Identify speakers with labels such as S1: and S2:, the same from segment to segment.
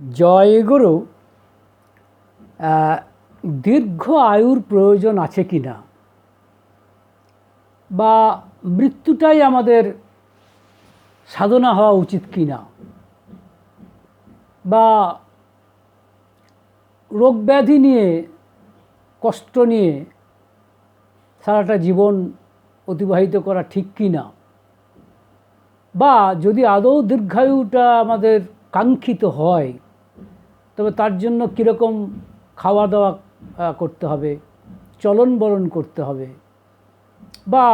S1: জয়গুরু, দীর্ঘ আয়ুর প্রয়োজন আছে কি না, বা মৃত্যুটাই আমাদের সাধনা হওয়া উচিত কি না, বা রোগ ব্যাধি নিয়ে কষ্ট নিয়ে সারাটা জীবন অতিবাহিত করা ঠিক কি না, বা যদি আদৌ দীর্ঘায়ুটা আমাদের কাঙ্ক্ষিত হয় তবে তার জন্য কীরকম খাওয়া দাওয়া করতে হবে, চলন বলন করতে হবে, বা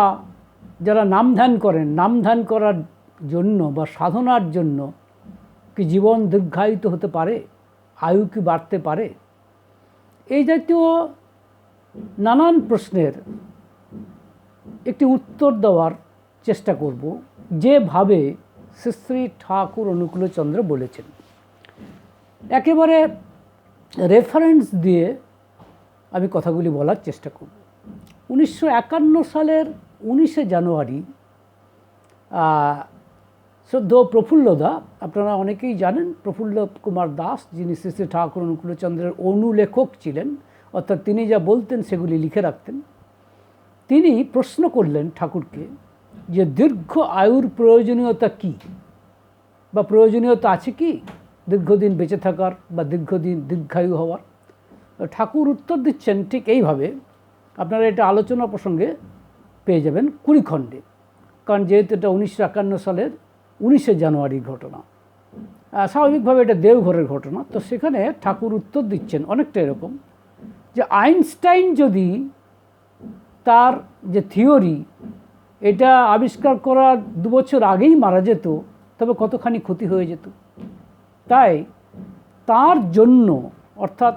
S1: যারা নাম ধ্যান করেন নাম ধ্যান করার জন্য বা সাধনার জন্য কি জীবন দীর্ঘায়িত হতে পারে, আয়ু কি বাড়তে পারে, এই জাতীয় নানান প্রশ্নের একটি উত্তর দেওয়ার চেষ্টা করব যেভাবে শ্রী শ্রী ঠাকুর অনুকূলচন্দ্র বলেছেন। একেবারে রেফারেন্স দিয়ে আমি কথাগুলি বলার চেষ্টা করব। 1951 সালের 19শে জানুয়ারি সদ্য প্রফুল্লদা, আপনারা অনেকেই জানেন প্রফুল্ল কুমার দাস, যিনি শ্রী শ্রী ঠাকুর অনুকূলচন্দ্রের অনুলেখক ছিলেন, অর্থাৎ তিনি যা বলতেন সেগুলি লিখে রাখতেন। তিনি প্রশ্ন করলেন ঠাকুরকে যে দীর্ঘ আয়ুর প্রয়োজনীয়তা কী, বা প্রয়োজনীয়তা আছে কি দীর্ঘদিন বেঁচে থাকার বা দীর্ঘায়ু হওয়ার। ঠাকুর উত্তর দিচ্ছেন ঠিক এইভাবে, আপনারা এটা আলোচনা প্রসঙ্গে পেয়ে যাবেন 20 খণ্ডে, কারণ যেহেতু এটা 1951 সালের 19শে জানুয়ারির ঘটনা, স্বাভাবিকভাবে এটা দেওঘরের ঘটনা, তো সেখানে ঠাকুর উত্তর দিচ্ছেন অনেকটা এরকম যে আইনস্টাইন যদি তার যে থিওরি এটা আবিষ্কার করার 2 বছর আগেই মারা যেত তবে কতখানি ক্ষতি হয়ে যেত। তাই তার জন্য, অর্থাৎ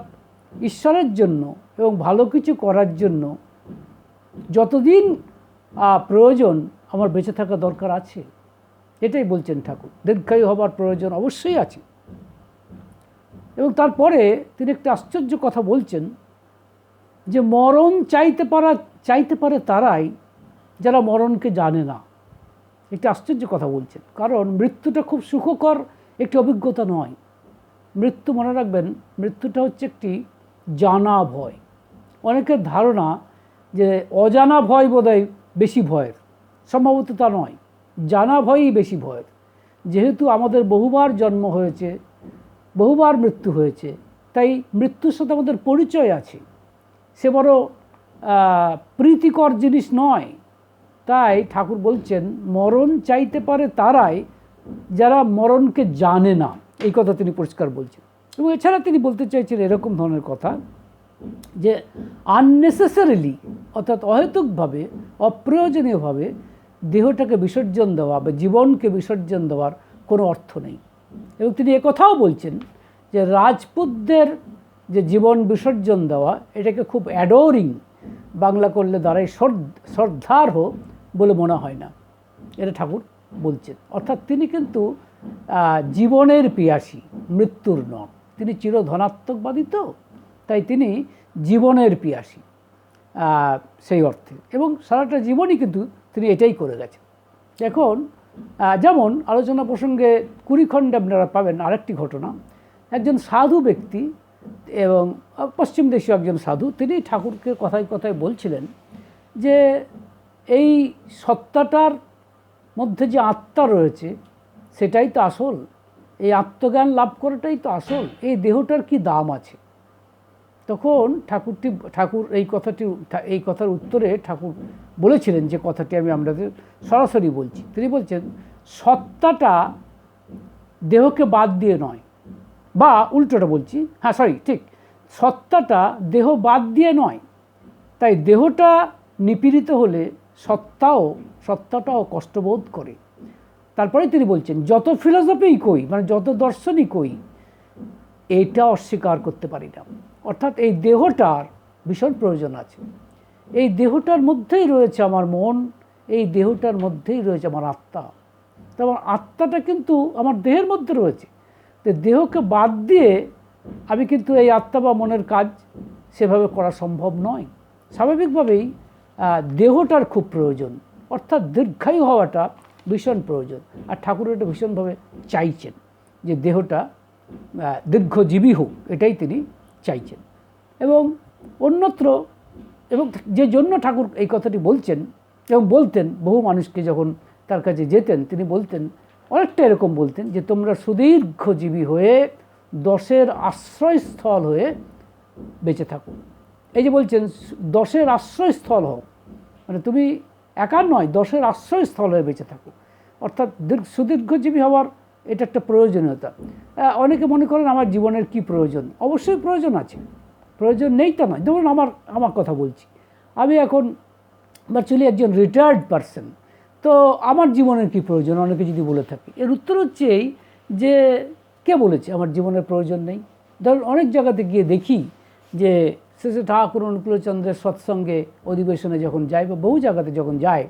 S1: ঈশ্বরের জন্য এবং ভালো কিছু করার জন্য যতদিন প্রয়োজন আমার বেঁচে থাকা দরকার আছে, এটাই বলছেন ঠাকুর। দীর্ঘায়ু হবার প্রয়োজন অবশ্যই আছে। এবং তারপরে তিনি একটা আশ্চর্য কথা বলছেন যে মরণ চাইতে পারে তারাই যারা মরণকে জানে না। একটা আশ্চর্য কথা বলছেন, কারণ মৃত্যুটা খুব সুখকর একটি অভিজ্ঞতা নয়। মৃত্যু, মনে রাখবেন, মৃত্যুটা হচ্ছে একটি জানা ভয়। অনেকের ধারণা যে অজানা ভয় বোধহয় বেশি ভয়ের, সম্ভবত তা নয়, জানা ভয়ই বেশি ভয়ের। যেহেতু আমাদের বহুবার জন্ম হয়েছে, বহুবার মৃত্যু হয়েছে, তাই মৃত্যুর সাথে আমাদের পরিচয় আছে। সে বড় প্রীতিকর জিনিস নয়। তাই ঠাকুর বলছেন মরণ চাইতে পারে তারাই যারা মরণকে জানে না, এই কথা তিনি পরিষ্কার বলছেন। এবং এছাড়া তিনি বলতে চাইছেন এরকম ধরনের কথা যে আননেসেসারিলি, অর্থাৎ অহেতুকভাবে, অপ্রয়োজনীয়ভাবে দেহটাকে বিসর্জন দেওয়া বা জীবনকে বিসর্জন দেওয়ার কোনো অর্থ নেই। এবং তিনি একথাও বলছেন যে রাজপুতদের যে জীবন বিসর্জন দেওয়া, এটাকে খুব অ্যাডোরিং, বাংলা করলে দাঁড়ায় শ্রদ্ধার্হ বলে মনে হয় না, এটা ঠাকুর বলছেন। অর্থাৎ তিনি কিন্তু জীবনের পিয়াসী, মৃত্যুর নন। তিনি চিরধনাত্মকবাদী, তো তাই তিনি জীবনের পিয়াসী সেই অর্থে, এবং সারাটা জীবনই কিন্তু তিনি এটাই করে গেছেন। এখন যেমন আলোচনা প্রসঙ্গে 20 খণ্ডে আপনারা পাবেন আরেকটি ঘটনা। একজন সাধু ব্যক্তি এবং পশ্চিম দেশীয় একজন সাধু, তিনি ঠাকুরকে কথায় কথায় বলছিলেন যে এই সত্তাটার মধ্যে যে আত্মা রয়েছে সেটাই তো আসল, এই আত্মজ্ঞান লাভ করাটাই তো আসল, এই দেহটার কি দাম আছে। তখন ঠাকুর এই কথার উত্তরে ঠাকুর বলেছিলেন যে কথাটি আমি আপনাদের সরাসরি বলছি। তিনি বলছেন সত্তাটা দেহকে বাদ দিয়ে নয়, বা উল্টোটা বলছি, ঠিক, সত্তাটা দেহ বাদ দিয়ে নয়। তাই দেহটা নিপীড়িত হলে সত্তাটাও কষ্টবোধ করে। তারপরে তিনি বলছেন যত ফিলোসফিই কই, মানে যত দর্শনই কই, এইটা অস্বীকার করতে পারি না। অর্থাৎ এই দেহটার ভীষণ প্রয়োজন আছে। এই দেহটার মধ্যেই রয়েছে আমার মন, এই দেহটার মধ্যেই রয়েছে আমার আত্মা। তো আমার আত্মাটা কিন্তু আমার দেহের মধ্যে রয়েছে। তো দেহকে বাদ দিয়ে আমি কিন্তু এই আত্মা বা মনের কাজ সেভাবে করা সম্ভব নয়। স্বাভাবিকভাবেই দেহটার খুব প্রয়োজন, অর্থাৎ দীর্ঘায়ু হওয়াটা ভীষণ প্রয়োজন। আর ঠাকুর এটা ভীষণভাবে চাইছেন যে দেহটা দীর্ঘজীবী হোক, এটাই তিনি চাইছেন। এবং অন্যত্র, এবং যে জন্য ঠাকুর এই কথাটি বলছেন এবং বলতেন বহু মানুষকে যখন তার কাছে যেতেন তিনি বলতেন, অনেকটা এরকম বলতেন যে তোমরা সুদীর্ঘজীবী হয়ে দশের আশ্রয়স্থল হয়ে বেঁচে থাকো। এই যে বলছেন দশের আশ্রয়স্থল হও, মানে তুমি একা নয়, দশের আশ্রয়স্থল হয়ে বেঁচে থাকো। অর্থাৎ সুদীর্ঘজীবী হওয়ার এটা একটা প্রয়োজনীয়তা। অনেকে মনে করেন আমার জীবনের কি প্রয়োজন? অবশ্যই প্রয়োজন আছে, প্রয়োজন নেই তা নয়। ধরুন আমার কথা বলছি, আমি এখন ভার্চুয়ালি একজন রিটায়ার্ড পারসন, তো আমার জীবনের কি প্রয়োজন অনেকে যদি বলে থাকে, এর উত্তর হচ্ছে এই যে কে বলেছে আমার জীবনের প্রয়োজন নেই? ধরুন অনেক জায়গাতে গিয়ে দেখি যে শ্রী ঠাকুর অনুকূলচন্দ্রের সৎসঙ্গে অধিবেশনে যখন যায় বা বহু জায়গাতে যখন যায়,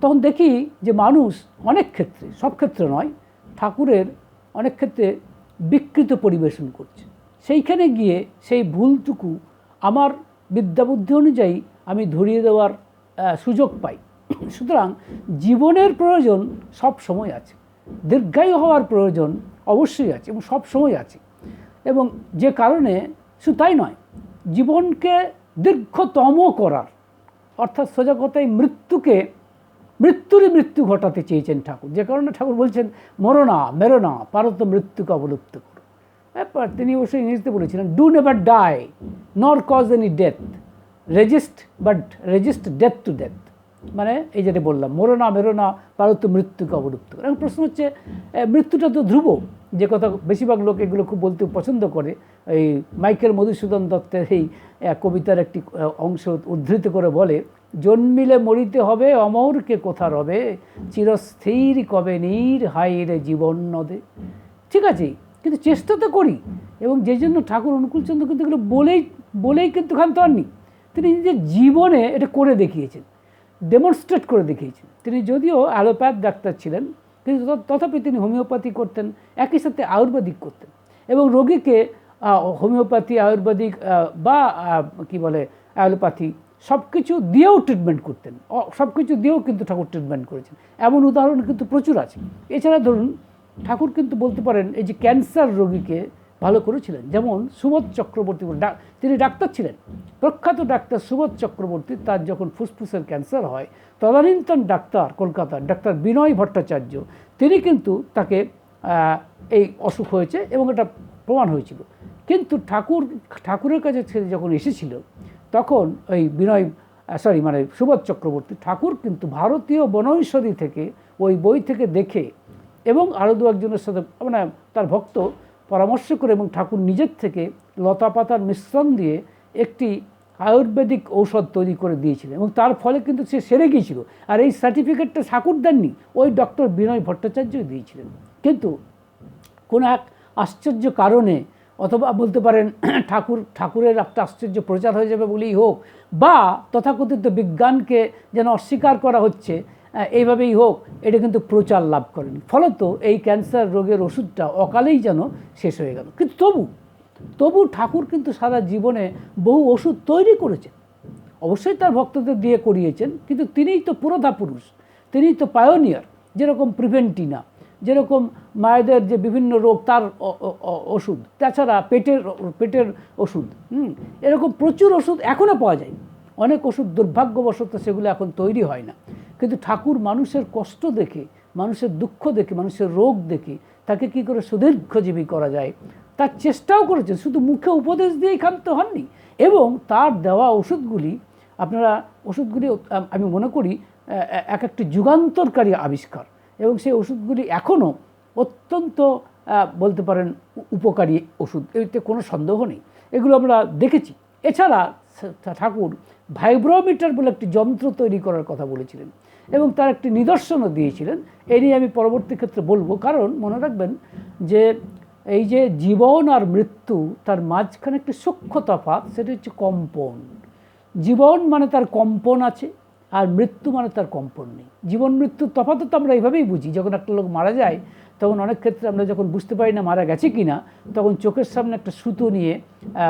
S1: তখন দেখি যে মানুষ অনেক ক্ষেত্রে, সব ক্ষেত্রে নয়, ঠাকুরের অনেক ক্ষেত্রে বিকৃত পরিবেশন করছে। সেইখানে গিয়ে সেই ভুলটুকু আমার বিদ্যাবুদ্ধি অনুযায়ী আমি ধরিয়ে দেওয়ার সুযোগ পাই। সুতরাং জীবনের প্রয়োজন সব সময় আছে, দীর্ঘায়ু হওয়ার প্রয়োজন অবশ্যই আছে এবং সব সময় আছে। এবং যে কারণে শুধু তাই নয়, জীবনকে দীর্ঘতম করার, অর্থাৎ সোজা কথায় মৃত্যুরই মৃত্যু ঘটাতে চেয়েছেন ঠাকুর। যে কারণে ঠাকুর বলছেন মরো না মেরো না, পারত মৃত্যুকে অবলুপ্ত করো। তিনি অবশ্যই ইংরেজিতে বলেছিলেন do never die nor cause any death, resist death to death. মানে এই যেটা বললাম, মরো না মেরো না, পারত মৃত্যুকে অবলুপ্ত করো। এখন প্রশ্ন হচ্ছে মৃত্যুটা তো ধ্রুব, যে কথা বেশিরভাগ লোক এগুলো খুব বলতে পছন্দ করে। এই মাইকেল মধুসূদন দত্তের এই কবিতার একটি অংশ উদ্ধৃত করে বলে, জন্মিলে মরিতে হবে অমরকে কোথা রবে, চিরস্থির কবে নীর হাইরে জীবন নদে। ঠিক আছে, কিন্তু চেষ্টা তো করি। এবং যে জন্য ঠাকুর অনুকূলচন্দ্র কিন্তু এগুলো বলেই কিন্তু ক্ষান্ত হননি, তিনি নিজের জীবনে এটা করে দেখিয়েছেন, ডেমনস্ট্রেট করে দেখিয়েছেন। তিনি যদিও অ্যালোপ্যাথ ডাক্তার ছিলেন, কিন্তু তথাপি তিনি হোমিওপ্যাথি করতেন, একই সাথে আয়ুর্বেদিক করতেন। এবং রোগীকে হোমিওপ্যাথি, আয়ুর্বেদিক বা কি বলে অ্যালোপ্যাথি সব কিছু দিয়েও ট্রিটমেন্ট করতেন, সব কিছু দিয়েও কিন্তু ঠাকুর ট্রিটমেন্ট করেছেন। এমন উদাহরণ কিন্তু প্রচুর আছে। এছাড়া ধরুন ঠাকুর কিন্তু বলতে পারেন এই যে ক্যান্সার রোগীকে ভালো করেছিলেন। যেমন সুবোধ চক্রবর্তী, তিনি ডাক্তার ছিলেন, প্রখ্যাত ডাক্তার সুবোধ চক্রবর্তী, তার যখন ফুসফুসের ক্যান্সার হয়, তদানীন্তন ডাক্তার কলকাতার ডাক্তার বিনয় ভট্টাচার্য, তিনি কিন্তু তাকে এই অসুখ হয়েছে এবং এটা প্রমাণ হয়েছিল। কিন্তু ঠাকুরের কাছে যখন এসেছিল তখন ওই সুবোধ চক্রবর্তী ঠাকুর কিন্তু ভারতীয় বনৌষধি থেকে ওই বই থেকে দেখে এবং আরও দু একজনের সাথে মানে তার ভক্ত পরামর্শ করে এবং ঠাকুর নিজের থেকে লতা পাতার মিশ্রণ দিয়ে একটি আয়ুর্বেদিক ঔষধ তৈরি করে দিয়েছিলেন এবং তার ফলে কিন্তু সে সেরে গিয়েছিল। আর এই সার্টিফিকেটটা ঠাকুর দেননি, ওই ডক্টর বিনয় ভট্টাচার্যই দিয়েছিলেন। কিন্তু কোনো এক আশ্চর্য কারণে, অথবা বলতে পারেন ঠাকুরের একটা আশ্চর্য প্রচার হয়ে যাবে বলেই হোক, বা তথাকথিত বিজ্ঞানকে যেন অস্বীকার করা হচ্ছে এইভাবেই হোক, এটা কিন্তু প্রচার লাভ করেনি। ফলত এই ক্যান্সার রোগের ওষুধটা অকালেই যেন শেষ হয়ে গেল। কিন্তু তবু ঠাকুর কিন্তু সারা জীবনে বহু ওষুধ তৈরি করেছেন, অবশ্যই তার ভক্তদের দিয়ে করিয়েছেন, কিন্তু তিনিই তো পুরোধা পুরুষ, তিনিই তো পায়োনিয়ার। যেরকম প্রিভেন্টিনা, যেরকম মায়েদের যে বিভিন্ন রোগ তার ওষুধ, তাছাড়া পেটের ওষুধ, এরকম প্রচুর ওষুধ এখনও পাওয়া যায়। অনেক ওষুধ দুর্ভাগ্যবশত সেগুলো এখন তৈরি হয় না। কিন্তু ঠাকুর মানুষের কষ্ট দেখে, মানুষের দুঃখ দেখে, মানুষের রোগ দেখে তাকে কি করে সুদীর্ঘজীবী করা যায় তার চেষ্টাও করেছেন, শুধু মুখে উপদেশ দিয়েই ক্ষান্ত হননি। এবং তার দেওয়া ওষুধগুলি আমি মনে করি এক একটি যুগান্তরকারী আবিষ্কার, এবং সেই ওষুধগুলি এখনও অত্যন্ত বলতে পারেন উপকারী ওষুধ, এতে কোনো সন্দেহ নেই, এগুলো আমরা দেখেছি। এছাড়া ঠাকুর ভাইব্রোমিটার বলে একটি যন্ত্র তৈরি করার কথা বলেছিলেন এবং তার একটি নিদর্শনও দিয়েছিলেন। এই নিয়ে আমি পরবর্তী ক্ষেত্রে বলবো, কারণ মনে রাখবেন যে এই যে জীবন আর মৃত্যু, তার মাঝখানে একটি সূক্ষ্ম তফাৎ, সেটা হচ্ছে কম্পন। জীবন মানে তার কম্পন আছে, আর মৃত্যু মানে তার কম্পন নেই। জীবন মৃত্যুর তফাৎ তো আমরা এইভাবেই বুঝি। যখন একটা লোক মারা যায় তখন অনেক ক্ষেত্রে আমরা যখন বুঝতে পারি না মারা গেছে কি না, তখন চোখের সামনে একটা সুতো নিয়ে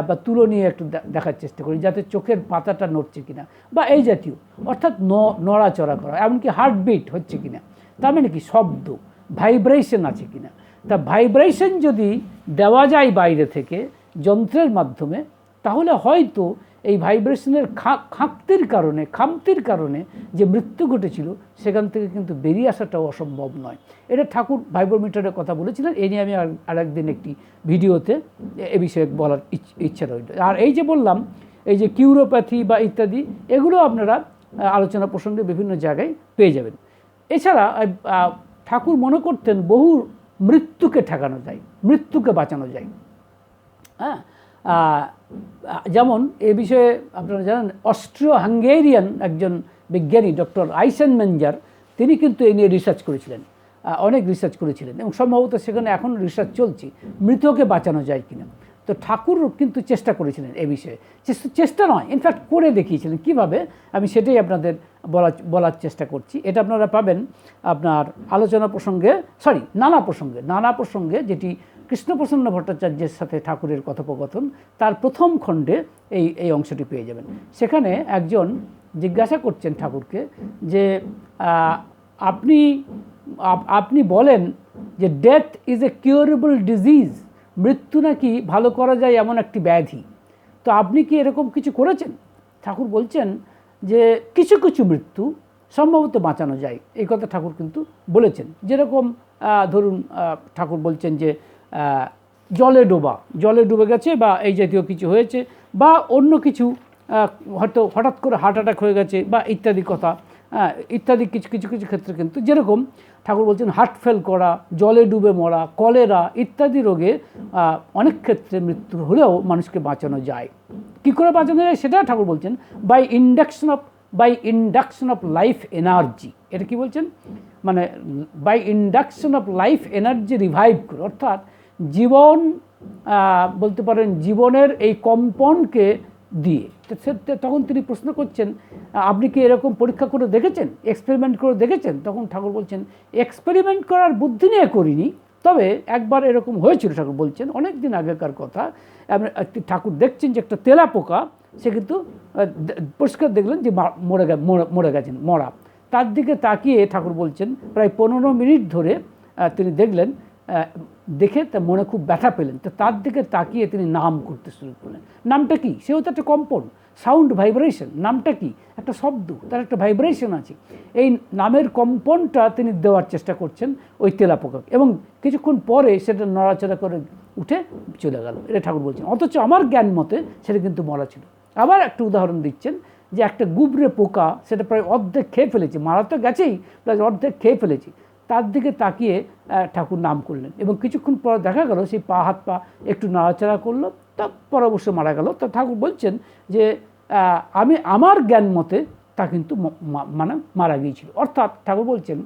S1: বা তুলো নিয়ে একটু দেখার চেষ্টা করি যাতে চোখের পাতাটা নড়ছে কিনা বা এই জাতীয়, অর্থাৎ নড়াচড়া করা, এমনকি হার্টবিট হচ্ছে কিনা, তার মানে কি শব্দ ভাইব্রেশন আছে কিনা। তা ভাইব্রেশন যদি দেওয়া যায় বাইরে থেকে যন্ত্রের মাধ্যমে, তাহলে হয়তো এই ভাইব্রেশনের খামতির কারণে যে মৃত্যু ঘটেছিল সেখান থেকে কিন্তু বেরিয়ে আসাটাও অসম্ভব নয়। এটা ঠাকুর ভাইব্রোমিটারের কথা বলেছিলেন। এই নিয়ে আমি আরেকদিন একটি ভিডিওতে এ বিষয়ে বলার ইচ্ছা রইল। আর এই যে বললাম, এই যে কিউরোপ্যাথি বা ইত্যাদি, এগুলো আপনারা আলোচনা প্রসঙ্গে বিভিন্ন জায়গায় পেয়ে যাবেন। এছাড়া ঠাকুর মনে করতেন বহু মৃত্যুকে ঠেকানো যায়, মৃত্যুকে বাঁচানো যায়। হ্যাঁ, যেমন এ বিষয়ে আপনারা জানেন, অস্ট্রিয় হাঙ্গেরিয়ান একজন বিজ্ঞানী ডক্টর আইসেনমেঞ্জার, তিনি কিন্তু এই নিয়ে রিসার্চ করেছিলেন, অনেক রিসার্চ করেছিলেন, এবং সম্ভবত সেখানে এখন রিসার্চ চলছে মৃতকে বাঁচানো যায় কিনা। তো ঠাকুর কিন্তু চেষ্টা করেছিলেন এ বিষয়ে, চেষ্টা নয়, ইনফ্যাক্ট করে দেখিয়েছিলেন কীভাবে, আমি সেটাই আপনাদের বলার চেষ্টা করছি। এটা আপনারা পাবেন আপনার আলোচনা প্রসঙ্গে, নানা প্রসঙ্গে, যেটি কৃষ্ণপ্রসন্ন ভট্টাচার্যের সাথে ঠাকুরের কথোপকথন, তার প্রথম খণ্ডে এই অংশটি পেয়ে যাবেন। সেখানে একজন জিজ্ঞাসা করছেন ঠাকুরকে যে আপনি বলেন যে death is a curable disease, মৃত্যু নাকি ভালো করা যায় এমন একটি ব্যাধি, তো আপনি কি এরকম কিছু করেছেন? ঠাকুর বলছেন যে কিছু কিছু মৃত্যু সম্ভবত বাঁচানো যায়, এই কথা ঠাকুর কিন্তু বলেছেন। যেরকম ধরুন ঠাকুর বলছেন যে জলে ডুবে গেছে বা এই জাতীয় কিছু হয়েছে, বা অন্য কিছু হয়তো হঠাৎ করে হার্ট অ্যাটাক হয়ে গেছে বা ইত্যাদি কথা, ইত্যাদি কিছু ক্ষেত্রে কিন্তু, যেরকম ঠাকুর বলছেন হার্ট ফেল করা, জলে ডুবে মরা, কলেরা ইত্যাদি রোগে অনেক ক্ষেত্রে মৃত্যু হলেও মানুষকে বাঁচানো যায়। কী করে বাঁচানো যায় সেটা ঠাকুর বলছেন by induction of life energy. এটা কি বলছেন? মানে by induction of life energy revive করে, অর্থাৎ জীবন বলতে পারেন জীবনের এই কম্পনকে দিয়ে। তখন তিনি প্রশ্ন করছেন, আপনি কি এরকম পরীক্ষা করে দেখেছেন, এক্সপেরিমেন্ট করে দেখেছেন? তখন ঠাকুর বলছেন, এক্সপেরিমেন্ট করার বুদ্ধি নিয়ে করিনি, তবে একবার এরকম হয়েছিল। ঠাকুর বলছেন অনেক দিন আগেকার কথা, ঠাকুর দেখছেন যে একটা তেলা পোকা, সে কিন্তু পরিষ্কার দেখলেন যে মরে গেছেন, মরা। তার দিকে তাকিয়ে ঠাকুর বলছেন প্রায় 15 মিনিট ধরে তিনি দেখলেন, দেখে তা মনে খুব ব্যথা পেলেন। তো তার দিকে তাকিয়ে তিনি নাম করতে শুরু করলেন। নামটা কি? সেও তো একটা কম্পন, সাউন্ড ভাইব্রেশন। নামটা কি? একটা শব্দ, তার একটা ভাইব্রেশন আছে। এই নামের কম্পনটা তিনি দেওয়ার চেষ্টা করছেন ওই তেলাপোকাকে, এবং কিছুক্ষণ পরে সেটা নড়াচড়া করে উঠে চলে গেল। এটা ঠাকুর বলছেন। অথচ আমার জ্ঞান মতে সেটা কিন্তু মরা ছিল। আবার একটা উদাহরণ দিচ্ছেন যে একটা গুবরে পোকা, সেটা প্রায় অর্ধেক খেয়ে ফেলেছে, মারা তো গেছেই, প্রায় অর্ধেক খেয়ে ফেলেছে। তার দিকে তাকিয়ে ঠাকুর নাম করলেন, এবং কিছুক্ষণ পর দেখা গেল সেই হাত পা একটু নাড়াচাড়া করলো, তারপর অবশ্য মারা গেল। তা ঠাকুর বলছেন যে আমার জ্ঞান মতে তা কিন্তু মারা গিয়েছিল। অর্থাৎ ঠাকুর বলছেন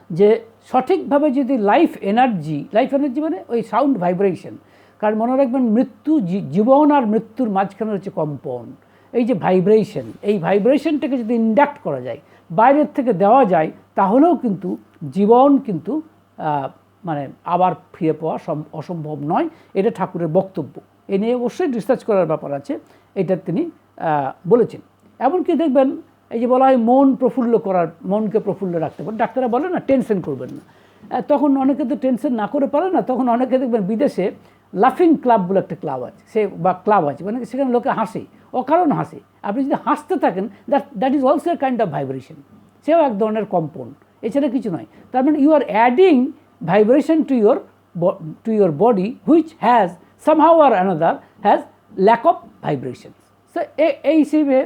S1: যে সঠিকভাবে যদি লাইফ এনার্জি মানে ওই সাউন্ড ভাইব্রেশন, কারণ মনে রাখবেন মৃত্যু, জীবন আর মৃত্যুর মাঝখানে হচ্ছে কম্পন, এই যে ভাইব্রেশন, এই ভাইব্রেশনটাকে যদি ইন্ডাক্ট করা যায়, বাইরের থেকে দেওয়া যায়, তাহলেও কিন্তু জীবন কিন্তু মানে আবার ফিরে পাওয়া অসম্ভব নয়। এটা ঠাকুরের বক্তব্য। এ নিয়ে অবশ্যই রিসার্চ করার ব্যাপার আছে, এটা তিনি বলেছেন। এমনকি দেখবেন এই যে বলা হয় মনকে প্রফুল্ল রাখতে পারেন। ডাক্তাররা বলে না টেনশন করবেন না, তখন অনেকে তো টেনশন না করে পারে না। তখন অনেকে দেখবেন বিদেশে লাফিং ক্লাব বলে একটা ক্লাব আছে, ক্লাব আছে, মানে সেখানে লোকে হাসে, অকারণ হাসে। আপনি যদি হাসতে থাকেন, that is also a kind of vibration, সেও এক ধরনের কম্পন, এছাড়া কিছু নয়। তার মানে you are adding vibration to your body which has somehow or another has lack of vibration. So এই হিসেবে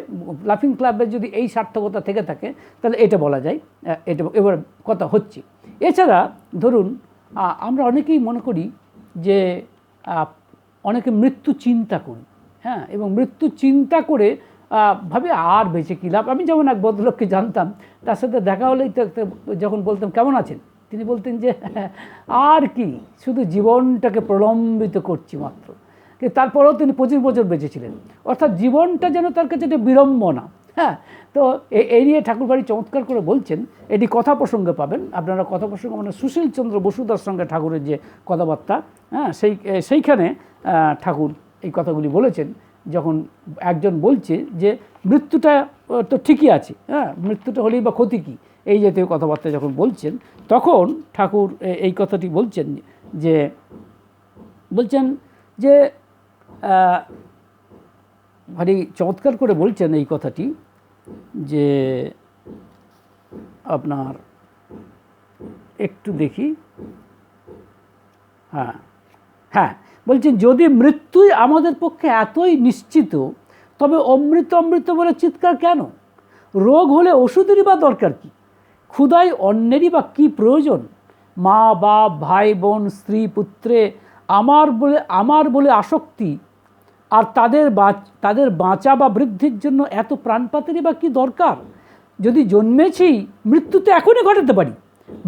S1: লাফিং ক্লাবের যদি এই সার্থকতা থেকে থাকে, তাহলে এটা বলা যায়, এটা এবার কথা হচ্ছে। এছাড়া ধরুন আমরা অনেকেই মনে করি যে অনেকে মৃত্যু চিন্তা করি, হ্যাঁ, এবং মৃত্যু চিন্তা করে ভাবে আর বেঁচে কী লাভ। আমি যেমন এক ভদ্রলোককে জানতাম, তার সাথে দেখা হলেই যখন বলতাম কেমন আছেন, তিনি বলতেন যে আর কি, শুধু জীবনটাকে প্রলম্বিত করছি মাত্র। তারপরেও তিনি 25 বছর বেঁচেছিলেন। অর্থাৎ জীবনটা যেন তার কাছে একটা বিড়ম্বনা। হ্যাঁ, তো এই নিয়ে ঠাকুরবাড়ি চমৎকার করে বলছেন। এটি কথা প্রসঙ্গে পাবেন আপনারা, কথা প্রসঙ্গে মানে সুশীল চন্দ্র বসুদার সঙ্গে ঠাকুরের যে কথাবার্তা, হ্যাঁ, সেইখানে ঠাকুর এই কথাগুলি বলেছেন। যখন একজন বলছে যে মৃত্যুটা তো ঠিকই আছে, হ্যাঁ, মৃত্যুটা হলেই বা ক্ষতি কী, এই জাতীয় কথাবার্তা যখন বলছেন, তখন ঠাকুর এই কথাটি বলছেন যে ভারী চমৎকার করে বলছেন এই কথাটি, যে আপনার একটু দেখি, হ্যাঁ বলছেন, যদি মৃত্যুই আমাদের পক্ষে এতই নিশ্চিত, তবে অমৃত অমৃত বলে চিৎকার কেন? রোগ হলে ওষুধেরই বা দরকার কি? ক্ষুধায় অন্যেরই বা কী প্রয়োজন? মা বাপ ভাই বোন স্ত্রী পুত্রে আমার বলে আসক্তি, আর তাদের বাঁচা বা বৃদ্ধির জন্য এত প্রাণপাতেরই বা কী দরকার? যদি জন্মেছি, মৃত্যু তো এখনই ঘটাতে পারি।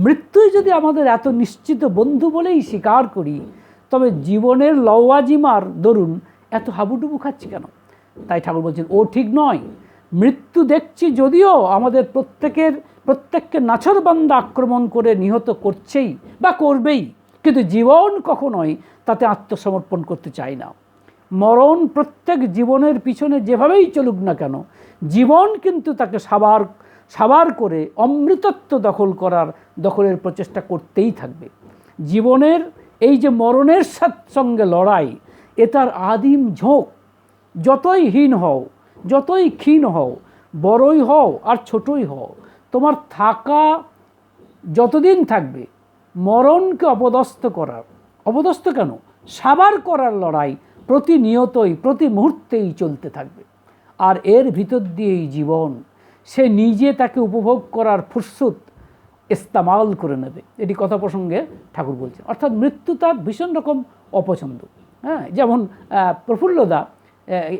S1: মৃত্যুই যদি আমাদের এত নিশ্চিত বন্ধু বলেই স্বীকার করি, তবে জীবনের লওয়াজিমার দরুন এত হাবুডুবু খাচ্ছি কেন? তাই ঠাকুর বলছেন, ও ঠিক নয়। মৃত্যু দেখছি যদিও আমাদের প্রত্যেককে নাছরবান্দা আক্রমণ করে নিহত করছেই বা করবেই, কিন্তু জীবন কখনোই তাতে আত্মসমর্পণ করতে চাই না। মরণ প্রত্যেক জীবনের পিছনে যেভাবেই চলুক না কেন, জীবন কিন্তু তাকে সাবার করে অমৃতত্ব দখলের প্রচেষ্টা করতেই থাকবে। জীবনের এই যে মরণের সঙ্গে লড়াই, এ তার আদিম ঝোঁক। যতই হীন হও, যতই ক্ষীণ হও, বড়ই হও আর ছোটই হও, তোমার থাকা যতদিন থাকবে, মরণকে অপদস্থ কেন, সাবার করার লড়াই প্রতিনিয়তই প্রতি মুহূর্তেই চলতে থাকবে। আর এর ভিতর দিয়েই জীবন, সে নিজে তাকে উপভোগ করার ফুরসত ইস্তেমাল করে নেবে। এটি কথা প্রসঙ্গে ঠাকুর বলছেন। অর্থাৎ মৃত্যু তার ভীষণ রকম অপছন্দ। যেমন প্রফুল্লদা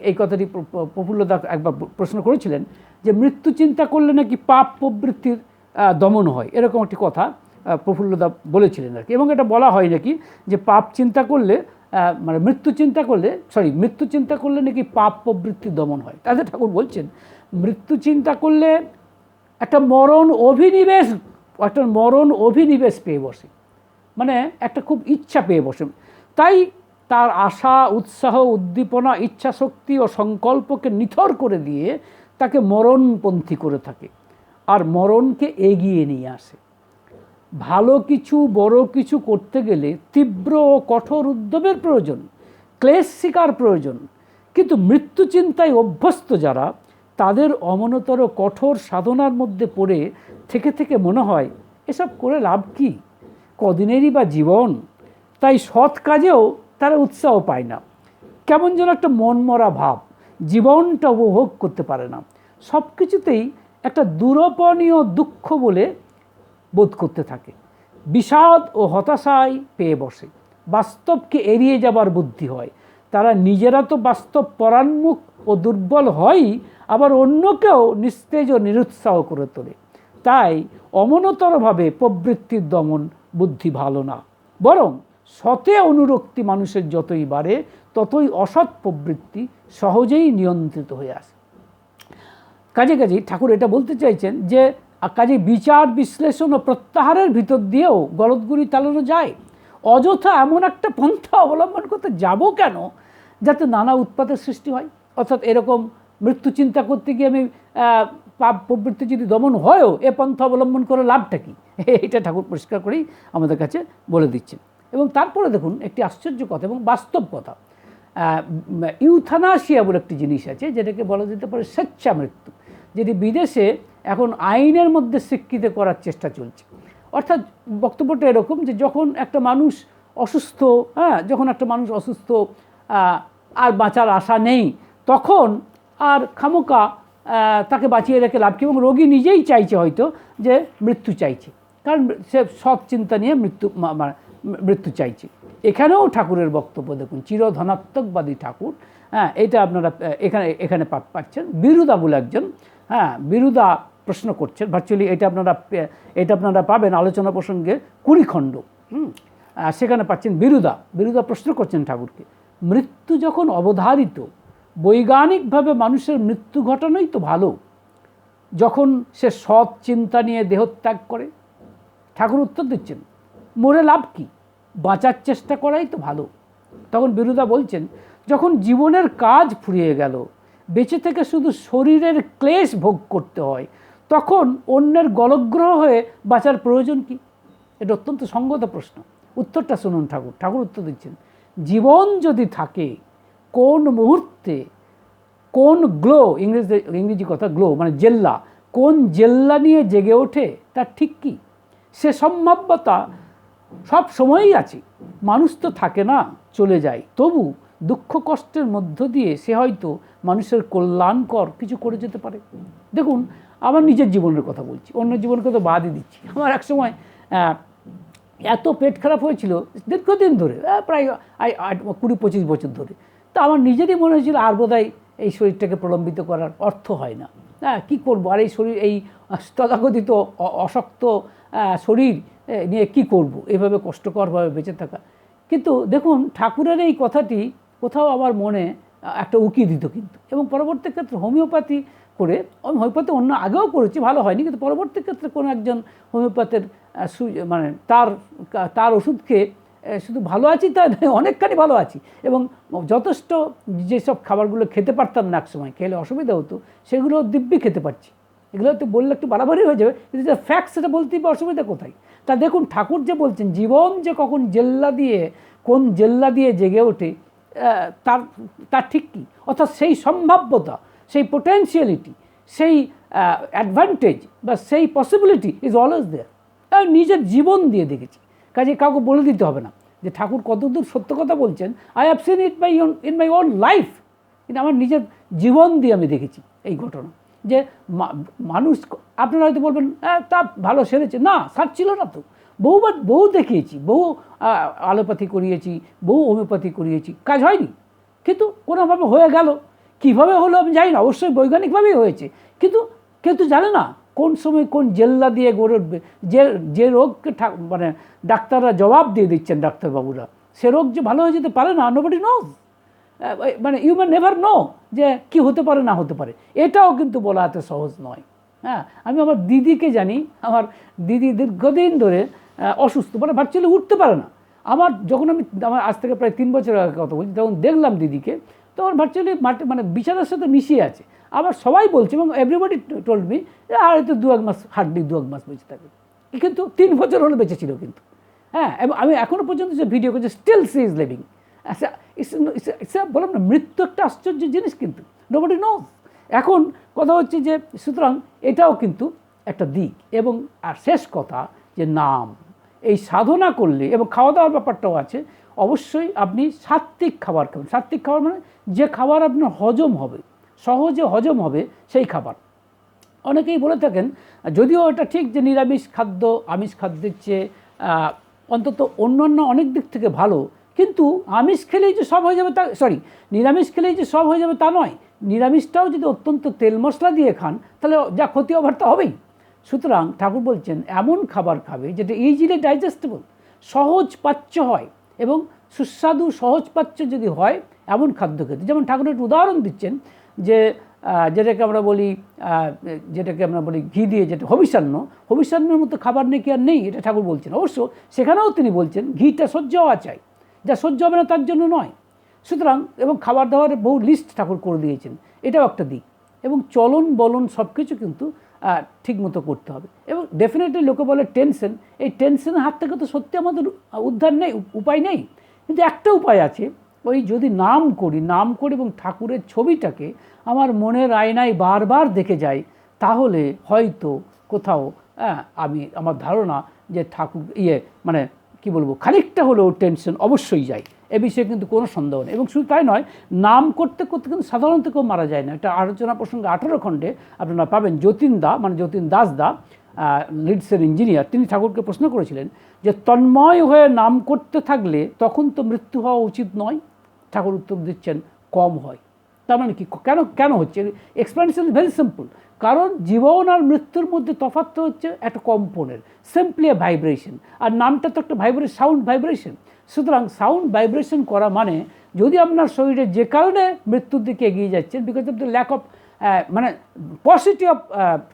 S1: এই কথাটি প্রফুল্লদা একবার প্রশ্ন করেছিলেন যে মৃত্যু চিন্তা করলে নাকি পাপ প্রবৃত্তির দমন হয়, এরকম একটি কথা প্রফুল্লদা বলেছিলেন আর কি। এবং এটা বলা হয় নাকি যে পাপ চিন্তা করলে মানে মৃত্যু চিন্তা করলে নাকি পাপ প্রবৃত্তি দমন হয়। তাতে ঠাকুর বলছেন, মৃত্যু চিন্তা করলে একটা মরণ অভিনিবেশ পেয়ে বসে, মানে একটা খুব ইচ্ছা পেয়ে বসে। তাই তার আশা উৎসাহ উদ্দীপনা ইচ্ছা শক্তি ও সংকল্পকে নিথর করে দিয়ে তাকে মরণপন্থী করে থাকে, আর মরণকে এগিয়ে নিয়ে আসে। ভালো কিছু বড় কিছু করতে গেলে তীব্র ও কঠোর উদ্যমের প্রয়োজন, ক্লেশ শিকার প্রয়োজন। কিন্তু মৃত্যু চিন্তায় অভ্যস্ত যারা, তাদের অমনতর কঠোর সাধনার মধ্যে পড়ে থেকে মনে হয় এসব করে লাভ কি, কদিনেরই বা জীবন। তাই সৎ কাজেও তারা উৎসাহ পায় না, কেমন যেন একটা মনমরা ভাব, জীবনটা উপভোগ করতে পারে না, সব কিছুতেই একটা দুরূপনীয় দুঃখ বলে বোধ করতে থাকে। বিষাদ ও হতাশায় পেয়ে বসে, বাস্তবকে এড়িয়ে যাবার বুদ্ধি হয়। তারা নিজেরা তো বাস্তব পরান্মুখ ও দুর্বল হয়ই, আবার অন্যকেও নিস্তেজ ও নিরুৎসাহ করে তোলে। তাই অমনতরভাবে প্রবৃত্তির দমন বুদ্ধি ভালো না, বরং সতে অনুরক্তি মানুষের যতই বাড়ে, ততই অসৎ প্রবৃত্তি সহজেই নিয়ন্ত্রিত হয়ে আসে। কাজেই ঠাকুর এটা বলতে চাইছেন যে কাজে বিচার বিশ্লেষণ ও প্রত্যাহারের ভিতর দিয়েও গলদগুড়ি চালানো যায়। অযথা এমন একটা পন্থা অবলম্বন করতে যাব কেন যাতে নানা উৎপাতের সৃষ্টি হয়? অর্থাৎ এরকম মৃত্যু চিন্তা করতে গিয়ে আমি পাপ প্রবৃত্তি যদি দমন হয়ও, এ পন্থা অবলম্বন করে লাভটা কি? এটা ঠাকুর পরিষ্কার করেই আমাদের কাছে বলে দিচ্ছেন। এবং তারপরে দেখুন একটি আশ্চর্য কথা এবং বাস্তব কথা, ইউথানাসিয়া বলে একটি জিনিস আছে, যেটাকে বলা যেতে পারে স্বেচ্ছা মৃত্যু, যেটি বিদেশে এখন আইনের মধ্যে স্বীকৃত করার চেষ্টা চলছে। অর্থাৎ বক্তব্যটা এরকম যে যখন একটা মানুষ অসুস্থ, আর বাঁচার আশা নেই, তখন আর খামোকা তাকে বাঁচিয়ে রেখে লাভ কি? এবং রোগী নিজেই চাইছে হয়তো যে মৃত্যু চাইছে, কারণ সে সৎ চিন্তা নিয়ে মৃত্যু চাইছে। এখানেও ঠাকুরের বক্তব্য দেখুন, চিরধনাত্মকবাদী ঠাকুর। এটা আপনারা এখানে পাচ্ছেন। বিরুদা বলে একজন, বিরুদা প্রশ্ন করছেন। ভার্চুয়ালি এটা আপনারা পাবেন আলোচনা প্রসঙ্গে 20 খণ্ড, সেখানে পাচ্ছেন। বিরুদা প্রশ্ন করছেন ঠাকুরকে, মৃত্যু যখন অবধারিত, বৈজ্ঞানিকভাবে মানুষের মৃত্যু ঘটানোই তো ভালো, যখন সে সৎ চিন্তা নিয়ে দেহত্যাগ করে। ঠাকুর উত্তর দিচ্ছেন, মরে লাভ কি, বাঁচার চেষ্টা করাই তো ভালো। তখন বিরুদা বলছেন, যখন জীবনের কাজ ফুরিয়ে গেল, বেঁচে থেকে শুধু শরীরের ক্লেশ ভোগ করতে হয়, তখন অন্যের গলগ্রহ হয়ে বাঁচার প্রয়োজন কি? এটা অত্যন্ত সঙ্গত প্রশ্ন। উত্তরটা শুনুন ঠাকুর উত্তর দিচ্ছেন, জীবন যদি থাকে, কোন মুহূর্তে কোন গ্লো, ইংরেজি কথা গ্লো মানে জেল্লা, কোন জেল্লা নিয়ে জেগে ওঠে তার ঠিক কি? সে সম্ভাব্যতা সব সময়ই আছে। মানুষ তো থাকে না, চলে যায়, তবু দুঃখ কষ্টের মধ্য দিয়ে সে হয়তো মানুষের কল্যাণকর কিছু করে যেতে পারে। দেখুন, আমার নিজের জীবনের কথা বলছি, অন্য জীবনের কথা বাদই দিচ্ছি। আমার এক সময় এত পেট খারাপ হয়েছিল দীর্ঘদিন ধরে, প্রায় 20-25 বছর ধরে। তা আমার নিজেরই মনে হয়েছিল আর বোধহয় এই শরীরটাকে প্রলম্বিত করার অর্থ হয় না। কী করবো, আর এই শরীর, এই তথাকথিত অশক্ত শরীর নিয়ে কি করব, এভাবে কষ্টকরভাবে বেঁচে থাকা। কিন্তু দেখুন, ঠাকুরের এই কথাটি কোথাও আমার মনে একটা উকি দিত কিন্তু। এবং পরবর্তী ক্ষেত্রে হোমিওপ্যাথি করে, আমি হোমিওপ্যাথি অন্য আগেও করেছি, ভালো হয়নি, কিন্তু পরবর্তী ক্ষেত্রে কোনো একজন হোমিওপ্যাথের মানে তার ওষুধ খেয়ে শুধু ভালো আছি তা নয়, অনেকখানি ভালো আছি। এবং যথেষ্ট যেসব খাবারগুলো খেতে পারতাম না এক সময়, খেলে অসুবিধা হতো, সেগুলো দিব্যি খেতে পারছি। এগুলো তো বললে একটু বাড়াবাড়ি হয়ে যাবে, কিন্তু যে ফ্যাক্ট সেটা বলতেই বা অসুবিধা কোথায়? তা দেখুন, ঠাকুর যে বলছেন জীবন যে কখন কোন জেল্লা দিয়ে জেগে ওঠে তার ঠিক কী? অর্থাৎ সেই সম্ভাব্যতা, সেই পোটেন্সিয়ালিটি, সেই অ্যাডভান্টেজ বা সেই পসিবিলিটি ইজ অলওয়েজ দেয়ার। আমি নিজের জীবন দিয়ে দেখেছি, কাজে কাউকে বলে দিতে হবে না যে ঠাকুর কতদূর সত্য কথা বলছেন। I have seen it in my own life. কিন্তু আমার নিজের জীবন দিয়ে আমি দেখেছি এই ঘটনা, যে মানুষ, আপনারা হয়তো বলবেন তা ভালো সেরেছে, না সারছিল না তো। বহু দেখিয়েছি, বহু অ্যালোপ্যাথি করিয়েছি, বহু হোমিওপ্যাথি করিয়েছি, কাজ হয়নি। কিন্তু কোনোভাবে হয়ে গেল। কীভাবে হলো আমি জানি না, অবশ্যই বৈজ্ঞানিকভাবেই হয়েছে, কিন্তু জানে না কোন সময় কোন জেল্লা দিয়ে গড়ে উঠবে। যে রোগকে মানে ডাক্তাররা জবাব দিয়ে দিচ্ছেন, ডাক্তারবাবুরা, সে রোগ যে ভালো হয়ে যেতে পারে না, নোবডি নোজ। মানে ইউ ম্যান নেভার নো যে কী হতে পারে না হতে পারে। এটাও কিন্তু বলা এত সহজ নয়। আমি আমার দিদিকে জানি, আমার দিদি দীর্ঘদিন ধরে অসুস্থ, মানে ভার্চুয়ালি উঠতে পারে না। আমার আজ থেকে প্রায় 3 বছর আগে কথা বলছি, তখন দেখলাম দিদিকে, তখন ভার্চুয়ালি মানে বিছানার সাথে মিশিয়ে আছে। আবার সবাই বলছে, এবং এভরিবডি টোল্ড মি, আর হয়তো 2-1 মাস, হার্ডলি 2-1 মাস বেঁচে থাকবে। কিন্তু 3 বছর হলে বেঁচে ছিল কিন্তু। এবং আমি এখনও পর্যন্ত যে ভিডিও করছি, স্টিল সি ইজ লিভিং। আচ্ছা, বললাম না, মৃত্যু একটা আশ্চর্য জিনিস, কিন্তু নোবডি নোজ। এখন কথা হচ্ছে যে, সুতরাং এটাও কিন্তু একটা দিক। এবং আর শেষ কথা, যে নাম, এই সাধনা করলে, এবং খাওয়া দাওয়ার ব্যাপারটাও আছে, অবশ্যই আপনি সাত্ত্বিক খাবার খাবেন। সাত্ত্বিক খাবার মানে যে খাবার আপনার হজম হবে, সহজে হজম হবে, সেই খাবার। অনেকেই বলে থাকেন, যদিও এটা ঠিক যে নিরামিষ খাদ্য আমিষ খাদ্যের চেয়ে অন্তত অন্যান্য অনেক দিক থেকে ভালো, কিন্তু আমিষ খেলেই যে সব হয়ে যাবে নিরামিষ খেলেই যে সব হয়ে যাবে তা নয়। নিরামিষটাও যদি অত্যন্ত তেল মশলা দিয়ে খান, তাহলে যা ক্ষতি হবার তা হবেই। সুতরাং ঠাকুর বলছেন এমন খাবার খাবে যেটা ইজিলি ডাইজেস্টেবল, সহজ পাচ্য হয়, এবং সুস্বাদু সহজপাচ্য যদি হয়, এমন খাদ্য খেতে। যেমন ঠাকুর একটু উদাহরণ দিচ্ছেন, যে যেটাকে আমরা বলি ঘি দিয়ে, যেটা হবিষ্যান্নের মতো খাবার নাকি আর নেই, এটা ঠাকুর বলছেন। অবশ্য সেখানেও তিনি বলছেন ঘিটা সহ্য হওয়া চাই, যা সহ্য হবে না তার জন্য নয়। সুতরাং এবং খাবার দাবারের বহু লিস্ট ঠাকুর করে দিয়েছেন, এটাও একটা দিক। এবং চলন বলন সব কিছু কিন্তু ঠিক মতো করতে হবে। এবং ডেফিনেটলি লোকে বলে টেনশন, এই টেনশনের হাত থেকে তো সত্যি আমাদের উদ্ধার নেই, উপায় নেই। কিন্তু একটা উপায় আছে, ওই যদি নাম করি এবং ঠাকুরের ছবিটাকে আমার মনের আয়নায় বারবার দেখে যাই, তাহলে হয়তো কোথাও আমার ধারণা যে ঠাকুর মানে কি বলবো, খানিকটা হলেও টেনশন অবশ্যই যায়। এ বিষয়ে কিন্তু কোনো সন্দেহ নেই। এবং শুধু তাই নয়, নাম করতে করতে কিন্তু সাধারণত কেউ মারা যায় না। এটা আলোচনা প্রসঙ্গে 18 খণ্ডে আপনারা পাবেন। যতীন দাস দা, লিডসের ইঞ্জিনিয়ার, তিনি ঠাকুরকে প্রশ্ন করেছিলেন যে তন্ময় হয়ে নাম করতে থাকলে তখন তো মৃত্যু হওয়া উচিত নয়। ঠাকুর উত্তর দিচ্ছেন কম হয়। তার মানে কি, কেন হচ্ছে? Explanation very simple. কারণ জীবন আর মৃত্যুর মধ্যে তফাৎ হচ্ছে একটা কম্পনের, সিম্পলি এ ভাইব্রেশন। আর নামটা তো একটা সাউন্ড ভাইব্রেশন। সুতরাং সাউন্ড ভাইব্রেশন করা মানে, যদি আপনার শরীরে যে কারণে মৃত্যুর দিকে এগিয়ে যাচ্ছেন, because of the lack of মানে পজিটিভ অফ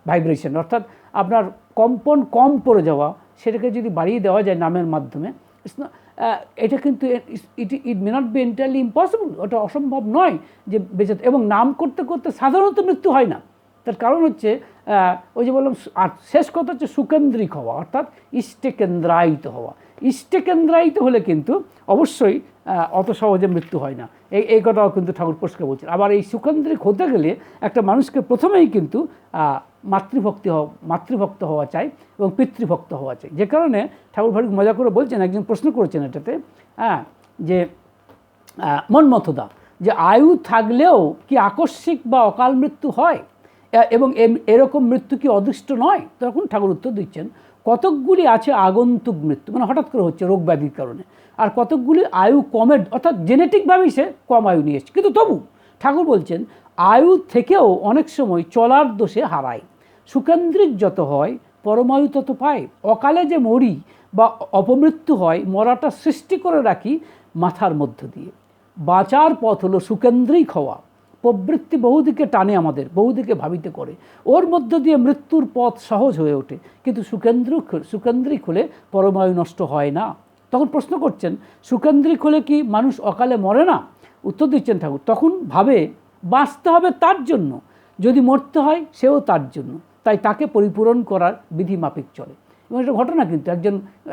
S1: ভাইব্রেশন, অর্থাৎ আপনার কম্পন কম পড়ে যাওয়া, সেটাকে যদি বাড়িয়ে দেওয়া যায় নামের মাধ্যমে, এটা কিন্তু it may not be entirely impossible. ওটা অসম্ভব নয় যে বেঁচে। এবং নাম করতে করতে সাধারণত মৃত্যু হয় না। তার কারণ হচ্ছে ওই যে বললাম, আর শেষ কথা হচ্ছে সুকেন্দ্রিক হওয়া, অর্থাৎ ইষ্টে কেন্দ্রায়িত হওয়া। ইষ্টে কেন্দ্রায়িত হলে কিন্তু অবশ্যই অত সহজে মৃত্যু হয় না, এই কথাও কিন্তু ঠাকুর পরিষ্কার বলছেন। আবার এই সুকেন্দ্রিক হতে গেলে একটা মানুষকে প্রথমেই কিন্তু মাতৃভক্ত হওয়া চাই এবং পিতৃভক্ত হওয়া চাই। যে কারণে ঠাকুর ভারি মজা করে বলছেন, একজন প্রশ্ন করেছেন এটাতে, যে মন্মথদা, যে আয়ু থাকলেও কি আকস্মিক বা অকাল মৃত্যু হয়, এবং এরকম মৃত্যু কি অদৃষ্ট নয়? তখন ঠাকুর উত্তর দিচ্ছেন, কতকগুলি আছে আগন্তুক মৃত্যু, মানে হঠাৎ করে হচ্ছে রোগ ব্যাধির কারণে, আর কতকগুলি আয়ু কমের, অর্থাৎ জেনেটিকভাবেই সে কম আয়ু নিয়ে এসছে, কিন্তু তবু ঠাকুর বলছেন আয়ু থেকেও অনেক সময় চলার দোষে হারায়। সুকেন্দ্রিক যত হয় পরমায়ু তত পায়। অকালে যে মরি বা অপমৃত্যু হয়, মরাটা সৃষ্টি করে রাখি মাথার মধ্য দিয়ে। বাঁচার পথ হলো সুকেন্দ্রিক হওয়া। প্রবৃত্তি বহুদিকে টানে আমাদের, বহুদিকে ভাবিতে করে, ওর মধ্য দিয়ে মৃত্যুর পথ সহজ হয়ে ওঠে। কিন্তু সুকেন্দ্রিক হলে পরমায়ু নষ্ট হয় না। তখন প্রশ্ন করছেন, সুকেন্দ্রিক হলে কি মানুষ অকালে মরে না? উত্তর দিচ্ছেন ঠাকুর, তখন ভাবে বাঁচতে হবে তার জন্য, যদি মরতে হয় সেও তার জন্য, তাই তাকে পরিপূরণ করার বিধি মাফিক চলে। এবং একটা ঘটনা কিন্তু,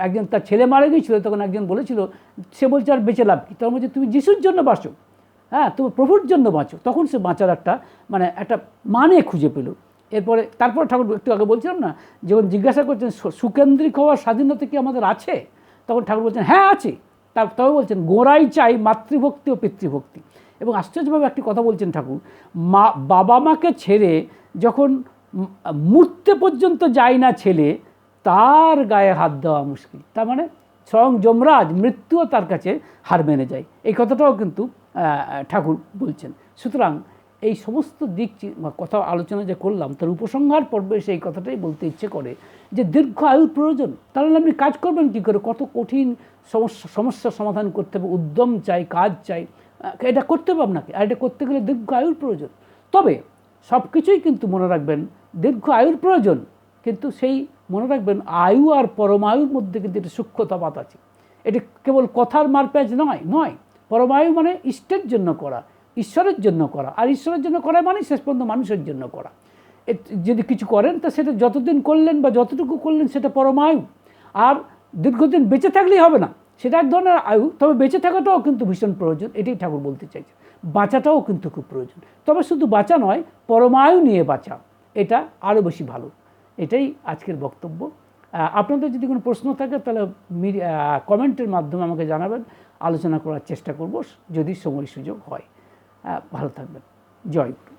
S1: একজন তার ছেলে মারা গিয়েছিল, তখন একজন বলেছিল, সে বলছে আর বেঁচে লাভ কি? তখন বলছে তুমি যিশুর জন্য বাঁচো, তুমি প্রভুর জন্য বাঁচো। তখন সে বাঁচার একটা মানে খুঁজে পেল। তারপর ঠাকুর একটু আগে বলছিলাম না, যখন জিজ্ঞাসা করছেন সুকেন্দ্রিক হওয়ার স্বাধীনতা কি আমাদের আছে, তখন ঠাকুর বলছেন হ্যাঁ আছে। তবে বলছেন গোড়াই চাই মাতৃভক্তি ও পিতৃভক্তি। এবং আশ্চর্যভাবে একটি কথা বলছেন ঠাকুর, বাবা মাকে ছেড়ে যখন মূর্তে পর্যন্ত যায় না ছেলে, তার গায়ে হাত দেওয়া মুশকিল। তার মানে স্বয়ং যমরাজ মৃত্যুও তার কাছে হার মেনে যায়, এই কথাটাও কিন্তু ঠাকুর বলছেন। সুতরাং এই সমস্ত দিক কথা আলোচনা যে করলাম, তার উপসংহার পর্বে সেই কথাটাই বলতে ইচ্ছে করে যে দীর্ঘ আয়ুর প্রয়োজন। তাহলে আপনি কাজ করবেন কী করে? কত কঠিন সমস্যার সমাধান করতে হবে, উদ্যম চাই, কাজ চাই, এটা করতে হবে আপনাকে। আর এটা করতে গেলে দীর্ঘ আয়ুর প্রয়োজন। তবে সব কিছুই কিন্তু মনে রাখবেন, দীর্ঘ আয়ুর প্রয়োজন, কিন্তু সেই মনে রাখবেন আয়ু আর পরমায়ুর মধ্যে কিন্তু একটা সূক্ষ্ম তফাৎ আছে। এটি কেবল কথার মারপ্যাঁচ নয়। পরমায়ু মানে ইষ্টের জন্য করা, ঈশ্বরের জন্য করা, আর ঈশ্বরের জন্য করা মানে শেষ পর্যন্ত মানুষের জন্য করা। যদি কিছু করেন তা সেটা যতদিন করলেন বা যতটুকু করলেন সেটা পরমায়ু। আর দীর্ঘদিন বেঁচে থাকলেই হবে না, সেটা এক ধরনের আয়ু। তবে বেঁচে থাকাটাও কিন্তু ভীষণ প্রয়োজন, এটাই ঠাকুর বলতে চাইছে। বাঁচাটাও কিন্তু খুব প্রয়োজন, তবে শুধু বাঁচা নয়, পরমায়ু নিয়ে বাঁচা, এটা আরও বেশি ভালো। এটাই আজকের বক্তব্য। আপনাদের যদি কোনো প্রশ্ন থাকে তাহলে কমেন্টের মাধ্যমে আমাকে জানাবেন, আলোচনা করার চেষ্টা করব যদি সময় সুযোগ হয়। ভালো থাকবেন। জয় গুরু।